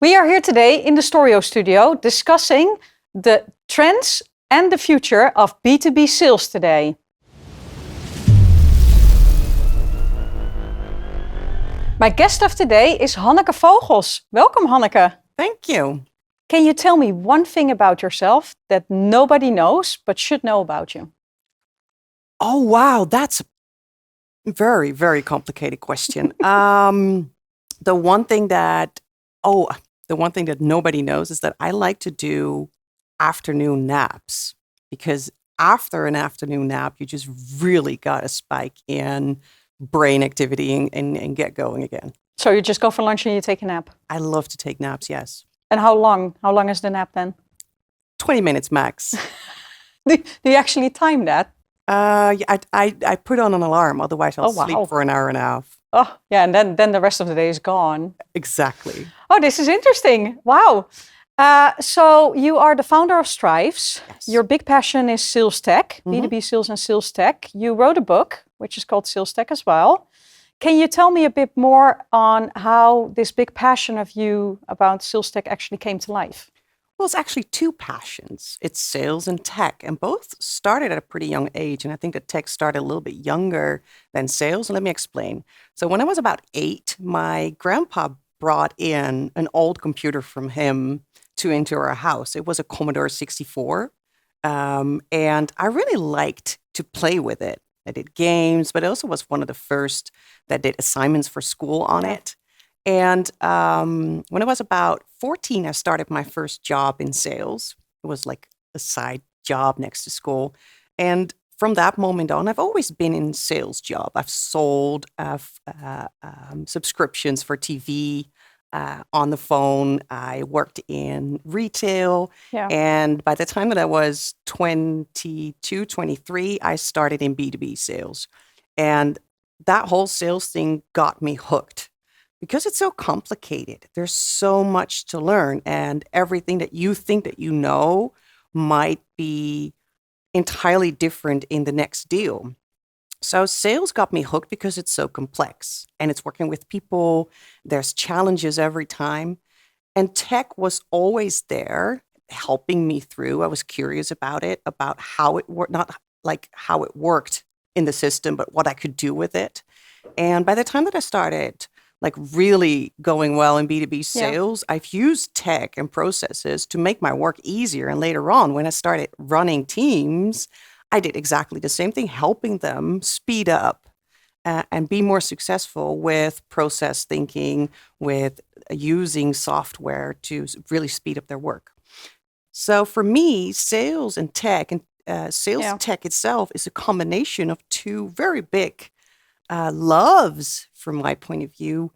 We are here today in the StoryYo studio discussing the trends and the future of B2B sales today. My guest of today is Hanneke Vogels. Welcome, Hanneke. Thank you. Can you tell me one thing about yourself that nobody knows but should know about you? Oh, wow. That's a very, very complicated question. The one thing that nobody knows is that I like to do afternoon naps, because after an afternoon nap, you just really got to spike in brain activity and get going again. So you just go for lunch and you take a nap? I love to take naps, yes. And how long? How long is the nap then? 20 minutes max. Do you actually time that? Yeah, I put on an alarm, otherwise I'll sleep for an hour and a half. Oh, yeah, and then the rest of the day is gone. Exactly. Oh, this is interesting. Wow. So you are the founder of Strives. Yes. Your big passion is sales tech, B2B sales and sales tech. You wrote a book, which is called Sales Tech as well. Can you tell me a bit more on how this big passion of you about sales tech actually came to life? Well, it's actually two passions. It's sales and tech, and both started at a pretty young age. And I think that tech started a little bit younger than sales. And let me explain. So when I was about 8, my grandpa brought in an old computer from him into our house. It was a Commodore 64. And I really liked to play with it. I did games, but it also was one of the first that did assignments for school on it. And when I was about 14, I started my first job in sales. It was like a side job next to school. And from that moment on, I've always been in sales job. I've sold subscriptions for TV on the phone. I worked in retail. Yeah. And by the time that I was 22, 23, I started in B2B sales. And that whole sales thing got me hooked. Because it's so complicated, there's so much to learn, and everything that you think that you know might be entirely different in the next deal. So sales got me hooked because it's so complex, and it's working with people. There's challenges every time, and tech was always there helping me through. I was curious about it, about how it worked, not like how it worked in the system, but what I could do with it. And by the time that I started like really going well in B2B sales, I've used tech and processes to make my work easier. And later on, when I started running teams, I did exactly the same thing, helping them speed up and be more successful with process thinking, with using software to really speed up their work. So for me, sales and tech, and sales tech itself is a combination of two very big loves, from my point of view,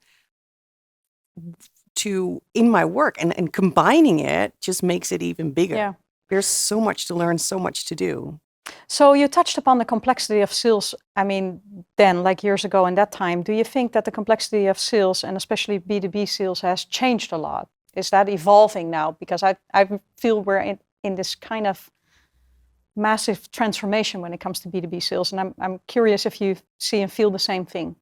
in my work, and combining it just makes it even bigger. Yeah. There's so much to learn, so much to do. So you touched upon the complexity of sales. I mean, then, like years ago in that time, do you think that the complexity of sales, and especially B2B sales, has changed a lot? Is that evolving now? Because I feel we're in this kind of massive transformation when it comes to B2B sales. And I'm curious if you see and feel the same thing.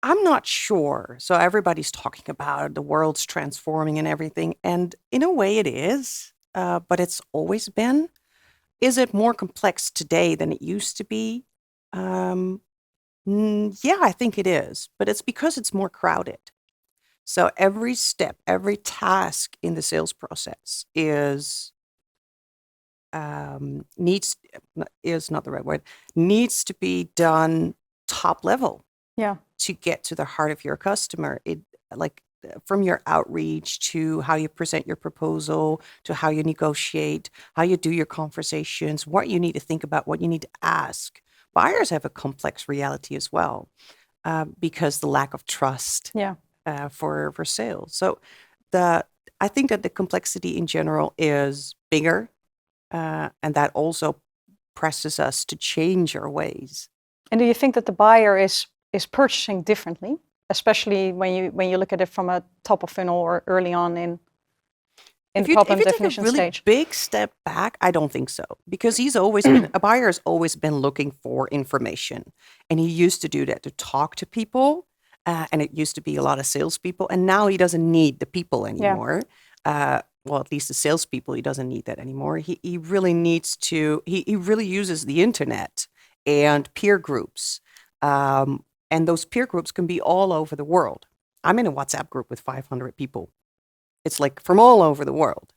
I'm not sure. So everybody's talking about the world's transforming and everything. And in a way it is, but it's always been. Is it more complex today than it used to be? Yeah, I think it is. But it's because it's more crowded. So every step, every task in the sales process needs to be done top level. Yeah. To get to the heart of your customer. From your outreach to how you present your proposal, to how you negotiate, how you do your conversations, what you need to think about, what you need to ask. Buyers have a complex reality as well, because the lack of trust for sales. So I think that the complexity in general is bigger, and that also presses us to change our ways. And do you think that the buyer is purchasing differently, especially when you look at it from a top of funnel or early on in the problem definition stage? If you take a really big step back, I don't think so, because a buyer has always been looking for information, and he used to do that to talk to people and it used to be a lot of salespeople, and now he doesn't need the people anymore. Well, at least the salespeople, he doesn't need that anymore. He really needs to, he really uses the internet and peer groups. And those peer groups can be all over the world. I'm in a WhatsApp group with 500 people. It's like from all over the world.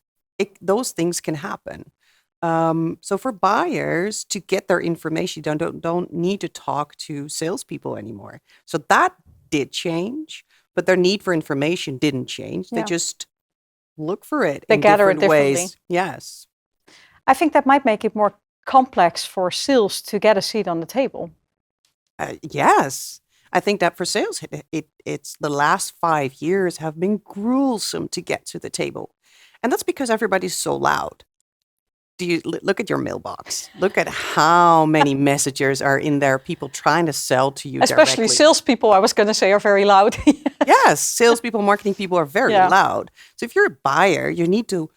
Those things can happen. So for buyers to get their information, don't need to talk to salespeople anymore. So that did change, but their need for information didn't change. They just look for it They in gather it different differently. ways. Yes. I think that might make it more complex for sales to get a seat on the table. Yes. I think that for sales, it's the last 5 years have been gruesome to get to the table. And that's because everybody's so loud. Do you look at your mailbox? Look at how many messages are in there, people trying to sell to you Especially directly. salespeople, I was going to say, are very loud. Yes, salespeople, marketing people are very loud. So if you're a buyer, you need to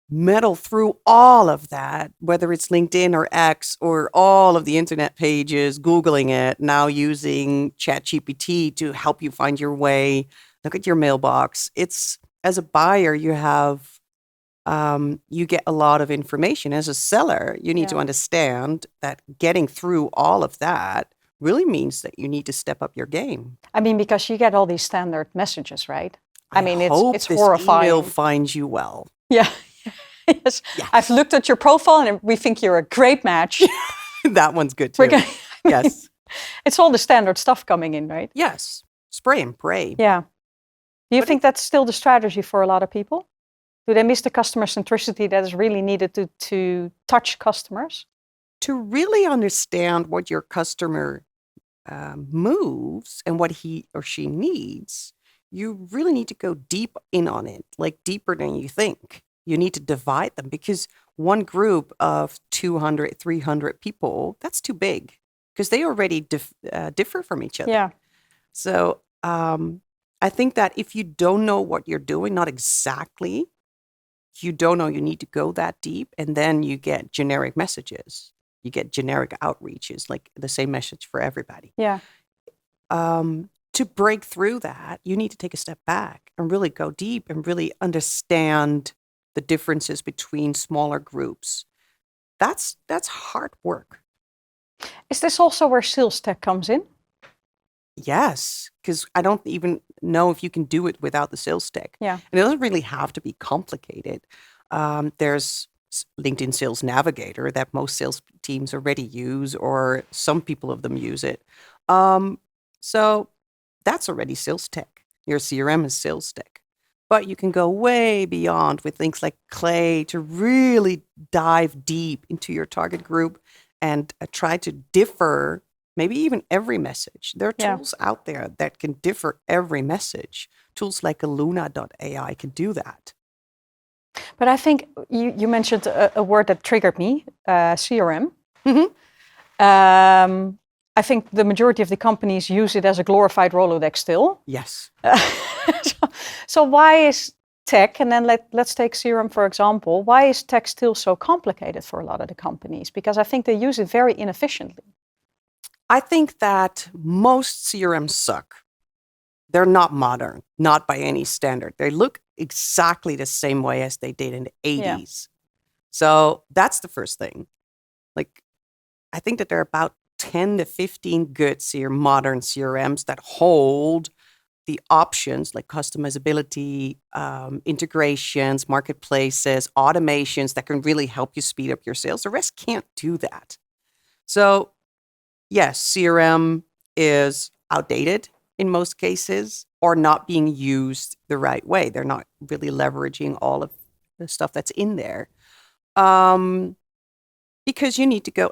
meddle through all of that, whether it's LinkedIn or X or all of the internet pages, Googling it, now using ChatGPT to help you find your way. Look at your mailbox. It's, as a buyer, you have, you get a lot of information. As a seller, you need to understand that getting through all of that really means that you need to step up your game. I mean, because you get all these standard messages, right? I mean, it's this horrifying. email finds you well. Yeah. Yes. I've looked at your profile and we think you're a great match. That one's good too. Yes. It's all the standard stuff coming in, right? Yes. Spray and pray. Yeah. Do you think that's still the strategy for a lot of people? Do they miss the customer centricity that is really needed to touch customers? To really understand what your customer moves and what he or she needs, you really need to go deep in on it, like deeper than you think. You need to divide them because one group of 200, 300 people, that's too big because they already differ from each other. Yeah. So I think that if you don't know what you're doing, not exactly, you don't know you need to go that deep, and then you get generic messages. You get generic outreaches, like the same message for everybody. Yeah. To break through that, you need to take a step back and really go deep and really understand the differences between smaller groups. That's hard work. Is this also where sales tech comes in? Yes, because I don't even know if you can do it without the sales tech. Yeah. And it doesn't really have to be complicated. There's LinkedIn Sales Navigator that most sales teams already use, or some people of them use it. So that's already sales tech. Your CRM is sales tech. But you can go way beyond with things like Clay to really dive deep into your target group and try to differ maybe even every message. There are tools out there that can differ every message. Tools like Luna.ai can do that. But I think you mentioned a word that triggered me, CRM. Mm-hmm. I think the majority of the companies use it as a glorified Rolodex still. Yes. So why is tech, and then let's take CRM for example, why is tech still so complicated for a lot of the companies? Because I think they use it very inefficiently. I think that most CRMs suck. They're not modern, not by any standard. They look exactly the same way as they did in the 80s. Yeah. So that's the first thing. Like, I think that there are about 10 to 15 good modern CRMs that hold the options like customizability, integrations, marketplaces, automations that can really help you speed up your sales. The rest can't do that. So yes, CRM is outdated in most cases or not being used the right way. They're not really leveraging all of the stuff that's in there. Because you need to go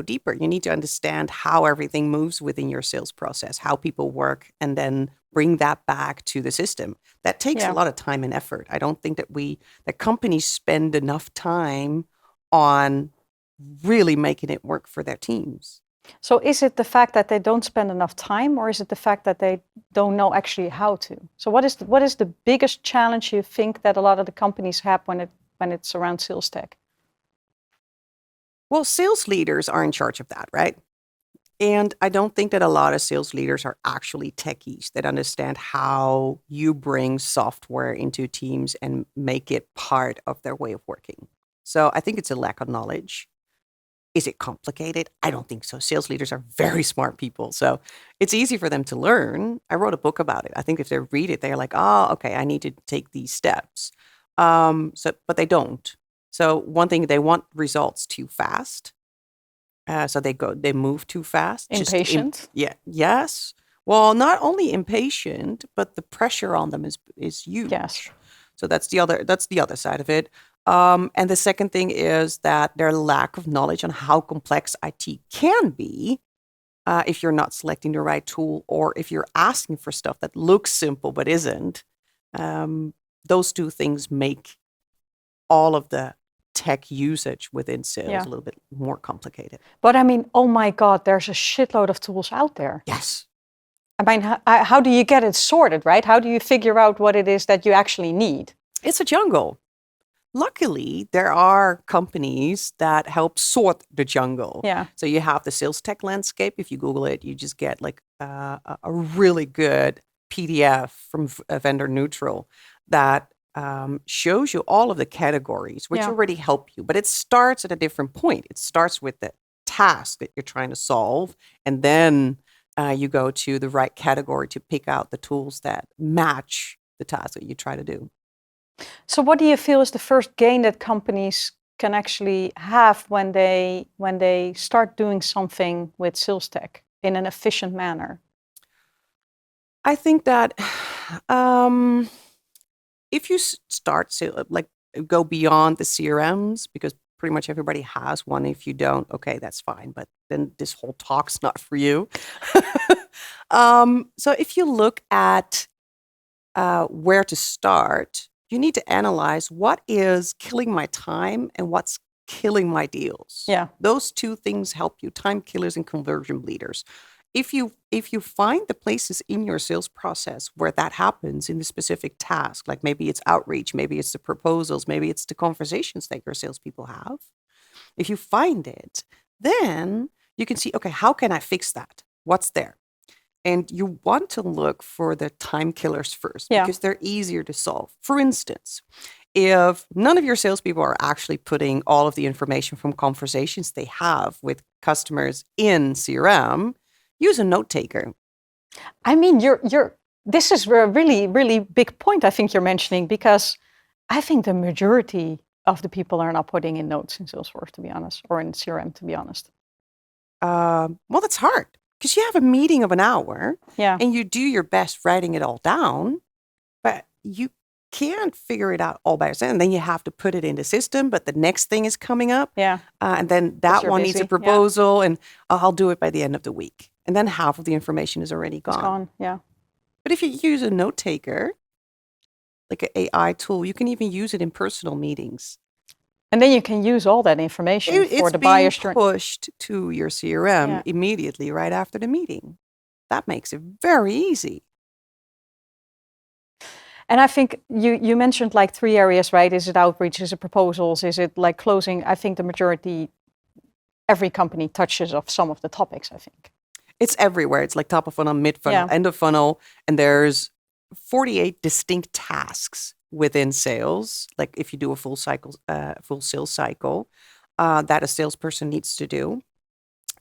deeper. You need to understand how everything moves within your sales process, how people work, and then bring that back to the system. That takes a lot of time and effort. I don't think that companies spend enough time on really making it work for their teams. So is it the fact that they don't spend enough time, or is it the fact that they don't know actually how to? So what is the biggest challenge you think that a lot of the companies have when it's around sales tech? Well, sales leaders are in charge of that, right? And I don't think that a lot of sales leaders are actually techies that understand how you bring software into teams and make it part of their way of working. So I think it's a lack of knowledge. Is it complicated? I don't think so. Sales leaders are very smart people. So it's easy for them to learn. I wrote a book about it. I think if they read it, they're like, oh, okay, I need to take these steps. But they don't. So one thing, they want results too fast. So they move too fast. Impatient? Yes. Well, not only impatient, but the pressure on them is huge. Yes. So that's the other side of it. And the second thing is that their lack of knowledge on how complex IT can be if you're not selecting the right tool, or if you're asking for stuff that looks simple but isn't. Those two things make all of the tech usage within sales a little bit more complicated. But I mean, oh my God, there's a shitload of tools out there. Yes. I mean, how do you get it sorted, right? How do you figure out what it is that you actually need? It's a jungle. Luckily, there are companies that help sort the jungle. Yeah. So you have the sales tech landscape. If you Google it, you just get like a really good PDF from Vendor Neutral that shows you all of the categories, which already help you. But it starts at a different point. It starts with the task that you're trying to solve, and then you go to the right category to pick out the tools that match the task that you try to do. So what do you feel is the first gain that companies can actually have when they start doing something with sales tech in an efficient manner? I think that if you start to go beyond the CRMs, because pretty much everybody has one. If you don't, okay, that's fine. But then this whole talk's not for you. So if you look at where to start, you need to analyze what is killing my time and what's killing my deals. Yeah. Those two things help you, time killers and conversion bleeders. If you find the places in your sales process where that happens in the specific task, like maybe it's outreach, maybe it's the proposals, maybe it's the conversations that your salespeople have. If you find it, then you can see, okay, how can I fix that? What's there? And you want to look for the time killers first because they're easier to solve. For instance, if none of your salespeople are actually putting all of the information from conversations they have with customers in CRM, use a note taker. I mean, this is a really, really big point I think you're mentioning, because I think the majority of the people are not putting in notes in Salesforce, to be honest, or in CRM, to be honest. Well, that's hard. Because you have a meeting of an hour and you do your best writing it all down, but you can't figure it out all by yourself. And then you have to put it in the system, but the next thing is coming up. Yeah. And then that one needs a proposal and I'll do it by the end of the week. And then half of the information is already gone. It's gone, yeah. But if you use a note taker, like an AI tool, you can even use it in personal meetings. And then you can use all that information for the buyer's journey. It's being pushed to your CRM immediately right after the meeting. That makes it very easy. And I think you mentioned like 3 areas, right? Is it outreach? Is it proposals? Is it like closing? I think the majority, every company touches of some of the topics, I think. It's everywhere. It's like top of funnel, mid funnel, end of funnel. And there's 48 distinct tasks within sales, like if you do a full sales cycle, that a salesperson needs to do.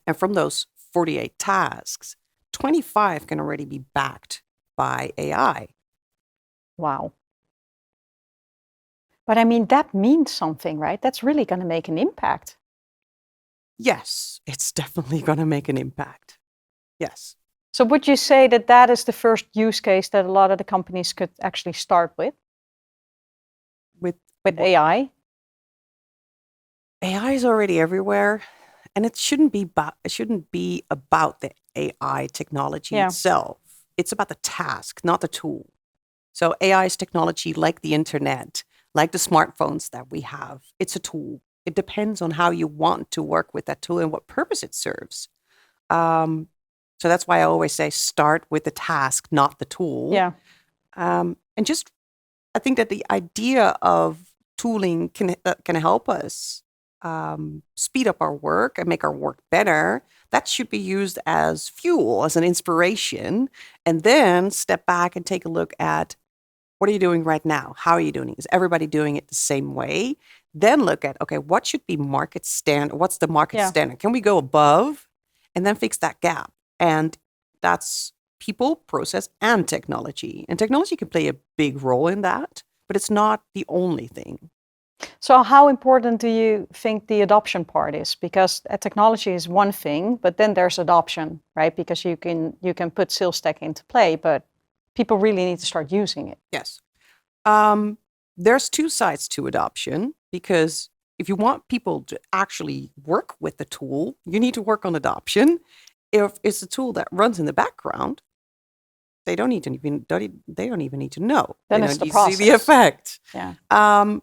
And from those 48 tasks, 25 can already be backed by AI. Wow. But I mean, that means something, right? That's really going to make an impact. Yes, it's definitely going to make an impact. Yes. So would you say that that is the first use case that a lot of the companies could actually start with? With AI? AI is already everywhere, and it shouldn't be about the AI technology itself. It's about the task, not the tool. So AI is technology like the internet, like the smartphones that we have. It's a tool. It depends on how you want to work with that tool and what purpose it serves. So that's why I always say start with the task, not the tool. Yeah. And just, I think that the idea of tooling can help us speed up our work and make our work better, that should be used as fuel, as an inspiration, and then step back and take a look at what are you doing right now? How are you doing it? Is everybody doing it the same way? Then look at, okay, what should be market standard? What's the market standard? Can we go above and then fix that gap? And that's people, process, and technology. And technology can play a big role in that, but it's not the only thing. So how important do you think the adoption part is? Because technology is one thing, but then there's adoption, right? Because you can put sales tech into play, but people really need to start using it. Yes. There's two sides to adoption, because if you want people to actually work with the tool, you need to work on adoption. If it's a tool that runs in the background, they don't even need to know. Then they it's don't the process. See the effect. Yeah.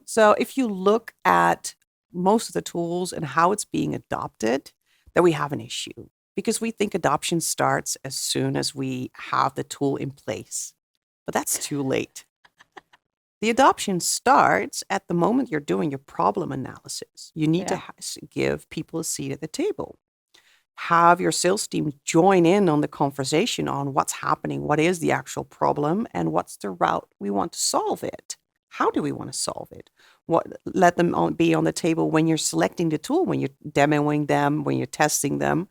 So if you look at most of the tools and how it's being adopted, then we have an issue, because we think adoption starts as soon as we have the tool in place. But that's too late. The adoption starts at the moment you're doing your problem analysis. You need to give people a seat at the table. Have your sales team join in on the conversation on what's happening, what is the actual problem, and what's the route we want to solve it. How do we want to solve it? Let them be on the table when you're selecting the tool, when you're demoing them, when you're testing them.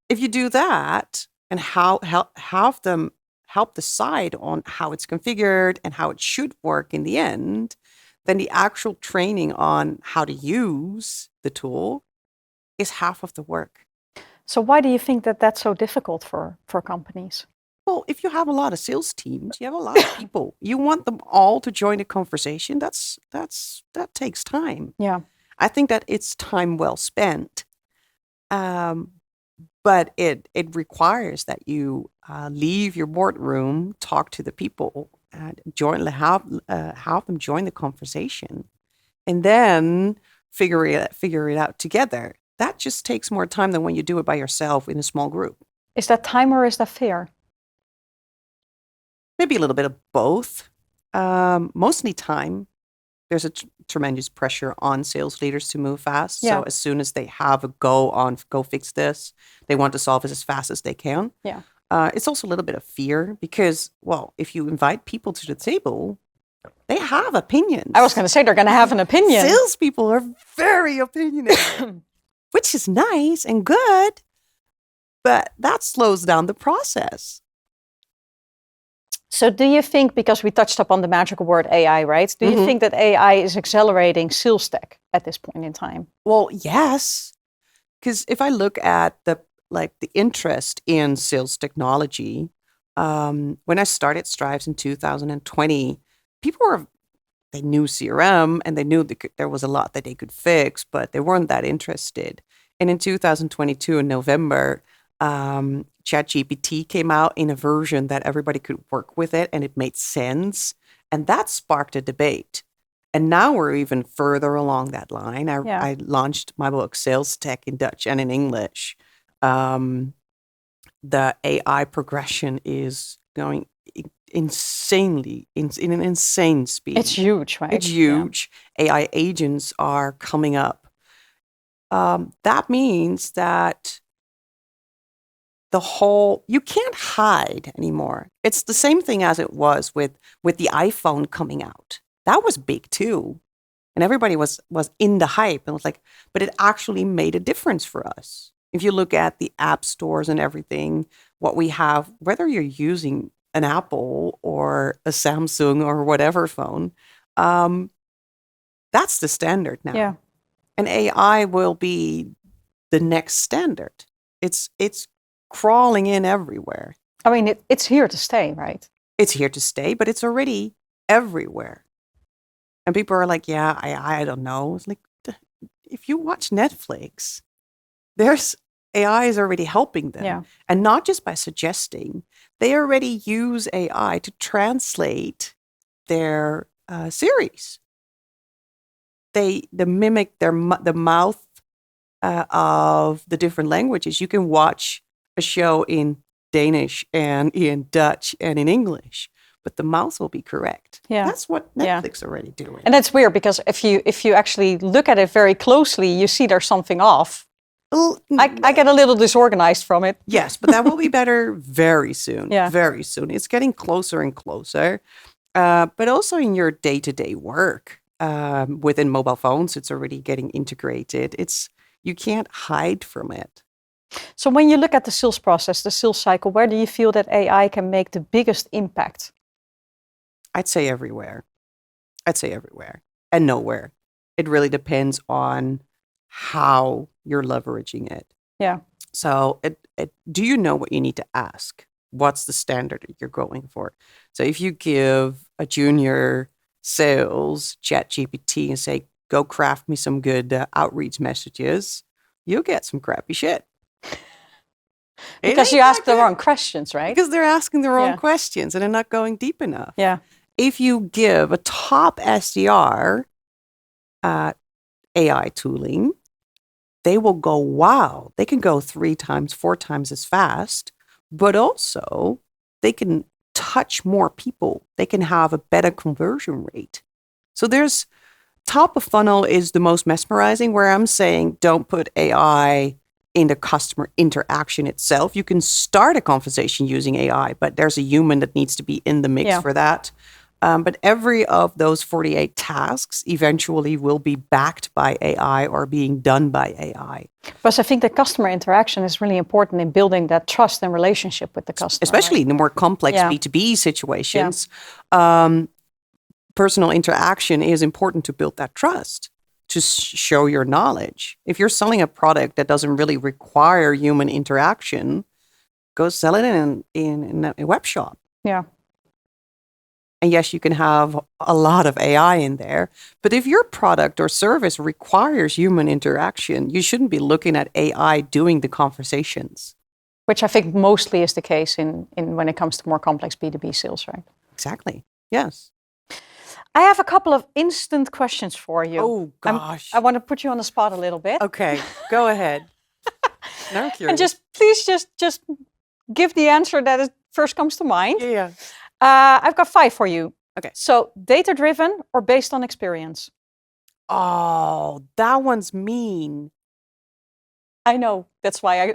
If you do that and have them help decide on how it's configured and how it should work in the end, then the actual training on how to use the tool is half of the work. So why do you think that that's so difficult for companies? Well, if you have a lot of sales teams, you have a lot of people. You want them all to join the conversation. That takes time. Yeah. I think that it's time well spent. But it requires that you leave your boardroom, talk to the people, and have them join the conversation, and then figure it out together. That just takes more time than when you do it by yourself in a small group. Is that time or is that fear? Maybe a little bit of both. Mostly time. There's a tremendous pressure on sales leaders to move fast. Yeah. So as soon as they have a go fix this, they want to solve it as fast as they can. Yeah. It's also a little bit of fear because, well, if you invite people to the table, they have opinions. I was going to say they're going to have an opinion. Salespeople are very opinionated, which is nice and good, but that slows down the process. So do you think, because we touched upon the magical word AI, right? Do you think that AI is accelerating sales tech at this point in time? Well, yes. Because if I look at the interest in sales technology, when I started Strives in 2020, they knew CRM and they knew there was a lot that they could fix, but they weren't that interested. And in 2022, in November, ChatGPT came out in a version that everybody could work with it and it made sense. And that sparked a debate. And now we're even further along that line. I launched my book, Sales Tech, in Dutch and in English. The AI progression is going insanely, in an insane speed. It's huge, right? It's huge. Yeah. AI agents are coming up. That means that you can't hide anymore. It's the same thing as it was with the iPhone coming out. That was big too. And everybody was in the hype and was like, but it actually made a difference for us. If you look at the app stores and everything, what we have, whether you're using an Apple or a Samsung or whatever phone, that's the standard now. Yeah. And AI will be the next standard. It's crawling in everywhere. I mean, it's here to stay, right? It's here to stay, but it's already everywhere. And people are like, yeah, I don't know. It's like, if you watch Netflix, there's AI is already helping them. Yeah. And not just by suggesting, they already use AI to translate their series. They mimic the mouth of the different languages. You can watch a show in Danish and in Dutch and in English, but the mouth will be correct. Yeah. That's what Netflix already doing. And that's weird because if you actually look at it very closely, you see there's something off. I get a little disorganized from it. Yes, but that will be better very soon. Yeah. Very soon. It's getting closer and closer. But also in your day-to-day work, within mobile phones, it's already getting integrated. You can't hide from it. So when you look at the sales process, the sales cycle, where do you feel that AI can make the biggest impact? I'd say everywhere. And nowhere. It really depends on how you're leveraging it. Yeah. So do you know what you need to ask? What's the standard that you're going for? So if you give a junior sales ChatGPT and say, go craft me some good outreach messages, you'll get some crappy shit. Because you ask the wrong questions, right? Because they're asking the wrong questions and they're not going deep enough. Yeah. If you give a top SDR AI tooling, they will go, wow, they can go 3 times, 4 times as fast, but also they can touch more people. They can have a better conversion rate. So there's top of funnel is the most mesmerizing, where I'm saying don't put AI in the customer interaction itself. You can start a conversation using AI, but there's a human that needs to be in the mix for that. But every of those 48 tasks eventually will be backed by AI or being done by AI. Because I think the customer interaction is really important in building that trust and relationship with the customer. Especially in the more complex B2B situations. Personal interaction is important to build that trust, to show your knowledge. If you're selling a product that doesn't really require human interaction, go sell it in a web shop. Yeah. And yes, you can have a lot of AI in there. But if your product or service requires human interaction, you shouldn't be looking at AI doing the conversations. Which I think mostly is the case in when it comes to more complex B2B sales, right? Exactly. Yes. I have a couple of instant questions for you. Oh, gosh. I want to put you on the spot a little bit. Okay, go ahead. Now I'm curious. And please give the answer that first comes to mind. Yeah. I've got 5 for you. Okay. So data-driven or based on experience? Oh, that one's mean. I know. That's why I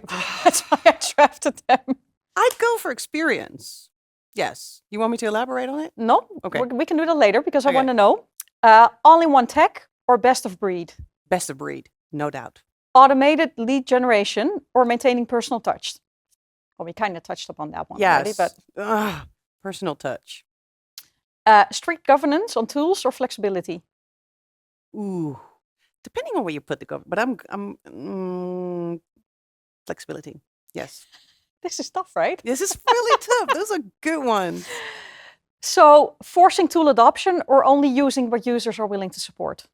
drafted them. I'd go for experience. Yes. You want me to elaborate on it? No. Okay. We can do that later because I want to know. All-in-one tech or best of breed? Best of breed, no doubt. Automated lead generation or maintaining personal touch? Well, we kind of touched upon that one already, but personal touch. Strict governance on tools or flexibility? Ooh, depending on where you put the government, but I'm flexibility. Yes. This is tough, right? This is really tough. Those are good ones. So, forcing tool adoption or only using what users are willing to support?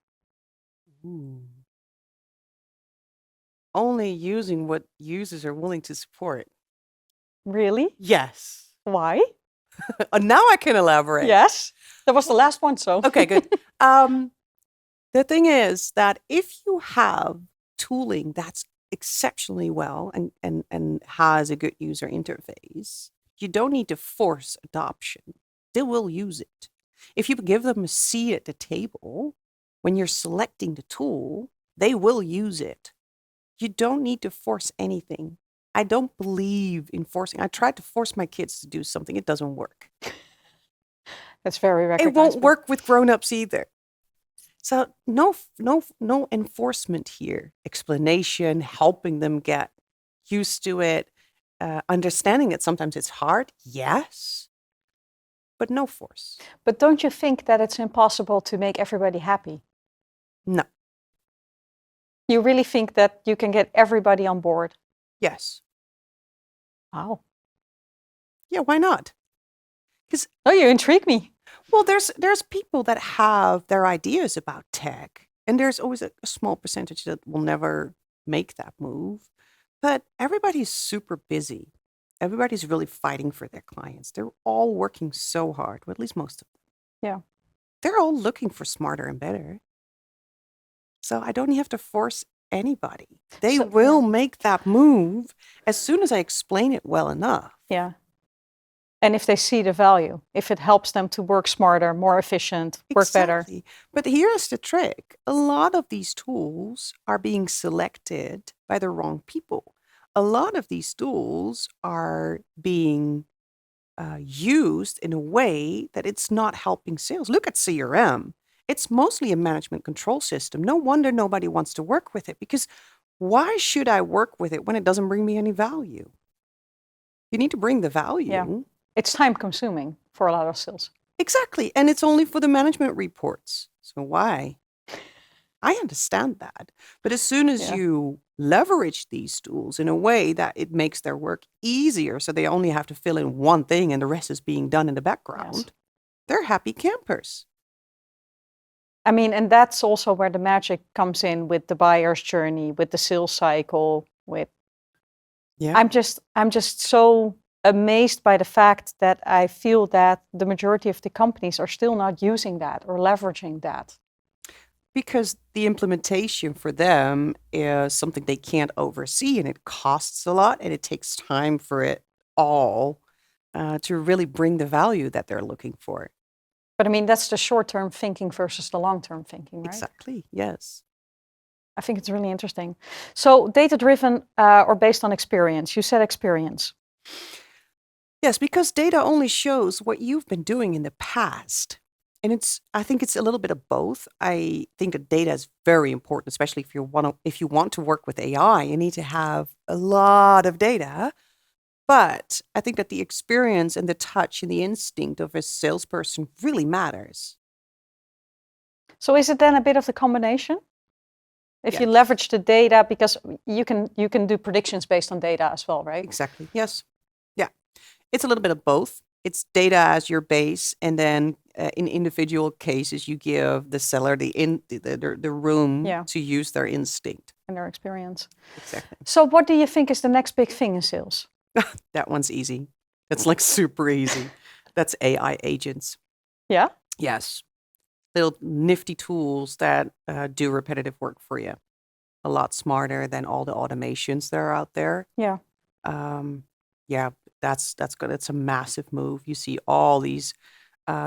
Ooh. Only using what users are willing to support. Really? Yes. Why? Now I can elaborate. Yes. That was the last one, so. Okay, good. The thing is that if you have tooling that's exceptionally well and has a good user interface, you don't need to force adoption. They will use it. If you give them a seat at the table, when you're selecting the tool, they will use it. You don't need to force anything. I don't believe in forcing. I tried to force my kids to do something. It doesn't work. That's very recognizable. It won't work with grown-ups either. So no enforcement here. Explanation, helping them get used to it, understanding that sometimes it's hard, yes, but no force. But don't you think that it's impossible to make everybody happy? No. You really think that you can get everybody on board? Yes. Wow. Yeah, why not? Oh, you intrigue me. Well, there's people that have their ideas about tech, and there's always a small percentage that will never make that move. But everybody's super busy. Everybody's really fighting for their clients. They're all working so hard, well, at least most of them. Yeah. They're all looking for smarter and better. So I don't have to force anybody. They will make that move as soon as I explain it well enough. Yeah. And if they see the value, if it helps them to work smarter, more efficient, work better. Exactly. But here's the trick. A lot of these tools are being selected by the wrong people. A lot of these tools are being used in a way that it's not helping sales. Look at CRM. It's mostly a management control system. No wonder nobody wants to work with it, because why should I work with it when it doesn't bring me any value? You need to bring the value. Yeah. It's time consuming for a lot of sales. Exactly. And it's only for the management reports. So why? I understand that. But as soon as you leverage these tools in a way that it makes their work easier, so they only have to fill in one thing and the rest is being done in the background, they're happy campers. I mean, and that's also where the magic comes in with the buyer's journey, with the sales cycle, with I'm just so amazed by the fact that I feel that the majority of the companies are still not using that or leveraging that. Because the implementation for them is something they can't oversee, and it costs a lot, and it takes time for it all to really bring the value that they're looking for. But I mean, that's the short-term thinking versus the long-term thinking, right? Exactly, yes. I think it's really interesting. So data-driven or based on experience? You said experience. Yes, because data only shows what you've been doing in the past. And I think it's a little bit of both. I think that data is very important, especially if you want to work with AI, you need to have a lot of data. But I think that the experience and the touch and the instinct of a salesperson really matters. So is it then a bit of the combination? If you leverage the data, because you can do predictions based on data as well, right? Exactly. Yes. Yeah. It's a little bit of both. It's data as your base, and then in individual cases, you give the seller the room to use their instinct and their experience. Exactly. So what do you think is the next big thing in sales? That one's easy. That's like super easy. That's AI agents. Yeah? Yes. Little nifty tools that do repetitive work for you. A lot smarter than all the automations that are out there. Yeah. Yeah, that's good. It's a massive move. You see all these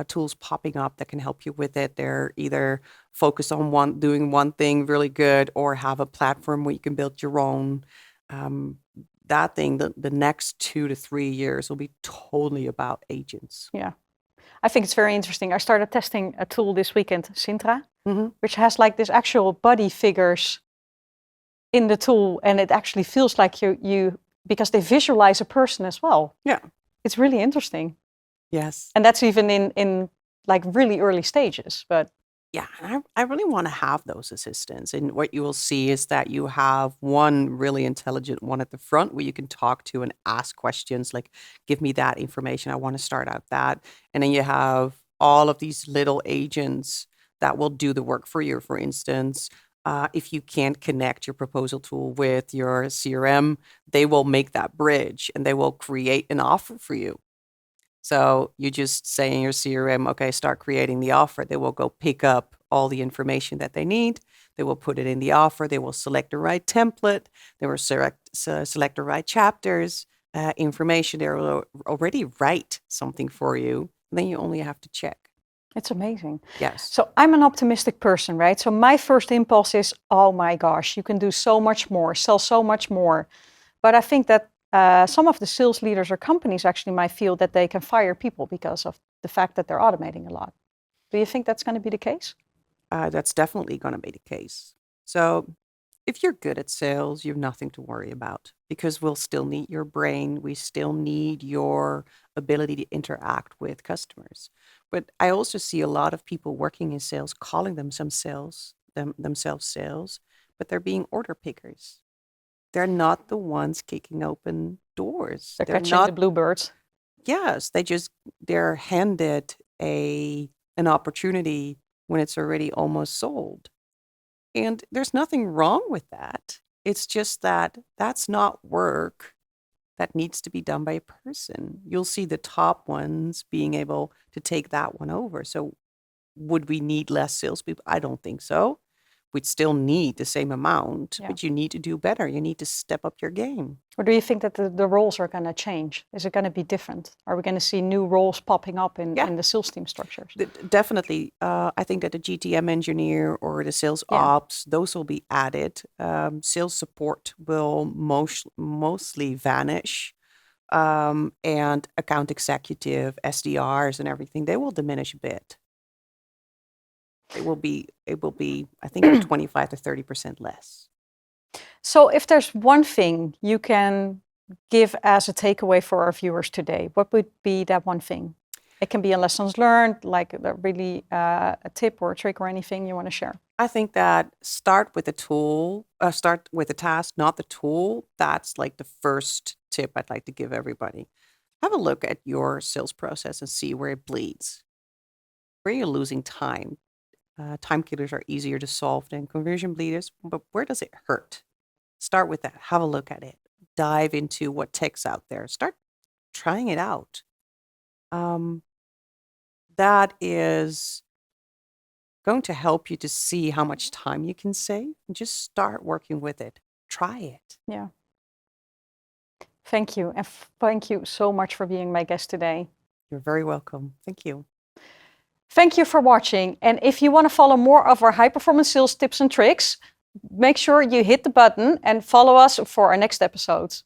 tools popping up that can help you with it. They're either focused on doing one thing really good, or have a platform where you can build your own. That thing, the next 2 to 3 years will be totally about agents. Yeah. I think it's very interesting. I started testing a tool this weekend, Sintra, which has like this actual body figures in the tool, and it actually feels like you because they visualize a person as well. Yeah. It's really interesting. Yes. And that's even in like really early stages, but yeah, I really want to have those assistants. And what you will see is that you have one really intelligent one at the front where you can talk to and ask questions like, give me that information. I want to start out that. And then you have all of these little agents that will do the work for you. For instance, if you can't connect your proposal tool with your CRM, they will make that bridge and they will create an offer for you. So you just say in your CRM, okay, start creating the offer. They will go pick up all the information that they need. They will put it in the offer. They will select the right template. They will select the right chapters, information. They will already write something for you. Then you only have to check. It's amazing. Yes. So I'm an optimistic person, right? So my first impulse is, oh my gosh, you can do so much more, sell so much more. But I think that some of the sales leaders or companies actually might feel that they can fire people because of the fact that they're automating a lot. Do you think that's going to be the case? That's definitely going to be the case. So if you're good at sales, you have nothing to worry about, because we'll still need your brain. We still need your ability to interact with customers. But I also see a lot of people working in sales calling themselves sales, but they're being order pickers. They're not the ones kicking open doors. They're catching the bluebirds. Yes, they're handed an opportunity when it's already almost sold. And there's nothing wrong with that. It's just that that's not work that needs to be done by a person. You'll see the top ones being able to take that one over. So would we need less salespeople? I don't think so. we'd still need the same amount, Yeah. but you need to do better. You need to step up your game. Or do you think that the roles are going to change? Is it going to be different? Are we going to see new roles popping up in the sales team structures? Definitely. I think that the GTM engineer or the sales ops, those will be added. Sales support will mostly vanish. And account executive, SDRs and everything, they will diminish a bit. It will be, I think, 25 to 30% less. So if there's one thing you can give as a takeaway for our viewers today, what would be that one thing? It can be a lessons learned, like really a tip or a trick or anything you want to share. I think that start with the tool, start with the task, not the tool. That's like the first tip I'd like to give everybody. Have a look at your sales process and see where it bleeds, where you're losing time. Time killers are easier to solve than conversion bleeders, but where does it hurt? Start with that. Have a look at it. Dive into what tech's out there. Start trying it out. That is going to help you to see how much time you can save and just start working with it. Try it. Yeah. Thank you. And thank you so much for being my guest today. You're very welcome. Thank you. Thank you for watching. And if you want to follow more of our high-performance sales tips and tricks, make sure you hit the button and follow us for our next episodes.